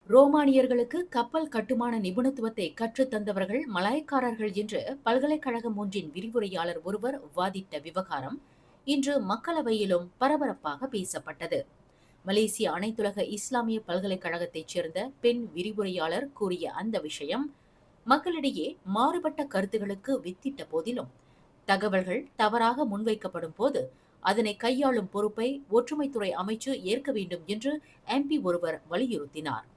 ரோமானியர்களுக்கு கப்பல் கட்டுமான நிபுணத்துவத்தை கற்றுத் தந்தவர்கள் மலாய்க்காரர்கள் என்று பல்கலைக்கழகம் ஒன்றின் விரிவுரையாளர் ஒருவர் வாதிட்ட விவகாரம் இன்று மக்களவையிலும் பரபரப்பாக பேசப்பட்டது. மலேசிய அனைத்துலக இஸ்லாமிய பல்கலைக்கழகத்தைச் சேர்ந்த பெண் விரிவுரையாளர் கூறிய அந்த விஷயம் மக்களிடையே மாறுபட்ட கருத்துகளுக்கு வித்திட்ட போதிலும், தகவல்கள் தவறாக முன்வைக்கப்படும் போது அதனை கையாளும் பொறுப்பை ஒற்றுமைத்துறை அமைச்சு ஏற்க வேண்டும் என்று MP ஒருவர் வலியுறுத்தினார்.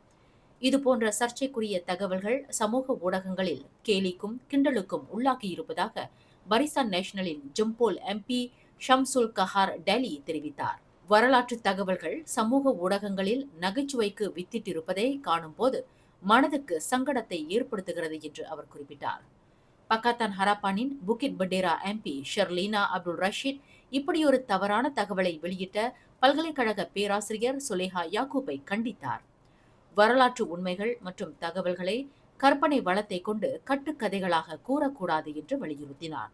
இதுபோன்ற சர்ச்சைக்குரிய தகவல்கள் சமூக ஊடகங்களில் கேலிக்கும் கிண்டலுக்கும் உள்ளாகியிருப்பதாக பரிசான் நேஷனலின் ஜம்போல் MP ஷம்சுல் கஹார் டெலி தெரிவித்தார். வரலாற்று தகவல்கள் சமூக ஊடகங்களில் நகைச்சுவைக்கு வித்திட்டிருப்பதை காணும் போது மனதுக்கு சங்கடத்தை ஏற்படுத்துகிறது என்று அவர் குறிப்பிட்டார். பக்காத்தான் ஹராப்பானின் Bukit Bendera MP Sharleena Abdul Rashid இப்படியொரு தவறான தகவலை வெளியிட்ட பல்கலைக்கழக பேராசிரியர் சுலேஹா யாக்கூபை கண்டித்தார். வரலாற்று உண்மைகள் மற்றும் தகவல்களை கற்பனை வளத்தை கொண்டு கட்டுக்கதைகளாக கூறக்கூடாது என்று வலியுறுத்தினார்.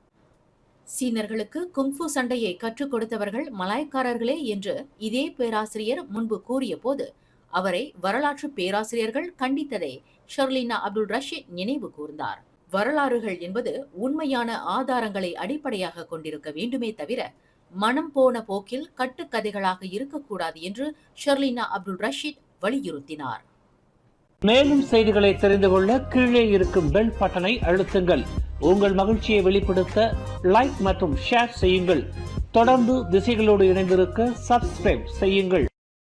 சீனர்களுக்கு குங்ஃபு சண்டையை கற்றுக் கொடுத்தவர்கள் மலாய்க்காரர்களே என்று இதே பேராசிரியர் முன்பு கூறிய போது அவரை வரலாற்று பேராசிரியர்கள் கண்டித்ததை ஷர்லீனா அப்துல் ரஷீத் நினைவு கூர்ந்தார். வரலாறுகள் என்பது உண்மையான ஆதாரங்களை அடிப்படையாக கொண்டிருக்க வேண்டுமே தவிர மனம் போன போக்கில் கட்டுக்கதைகளாக இருக்கக்கூடாது என்று ஷர்லீனா அப்துல் ரஷீத் வலியுறுத்தினார். மேலும் செய்திகளை தெரிந்து கொள்ள கீழே இருக்கும் பெல் பட்டனை அழுத்துங்கள். உங்கள் மகிழ்ச்சியை வெளிப்படுத்த லைக் மற்றும் ஷேர் செய்யுங்கள். தொடர்ந்து திசைகளோடு இணைந்திருக்க சப்ஸ்கிரைப் செய்யுங்கள்.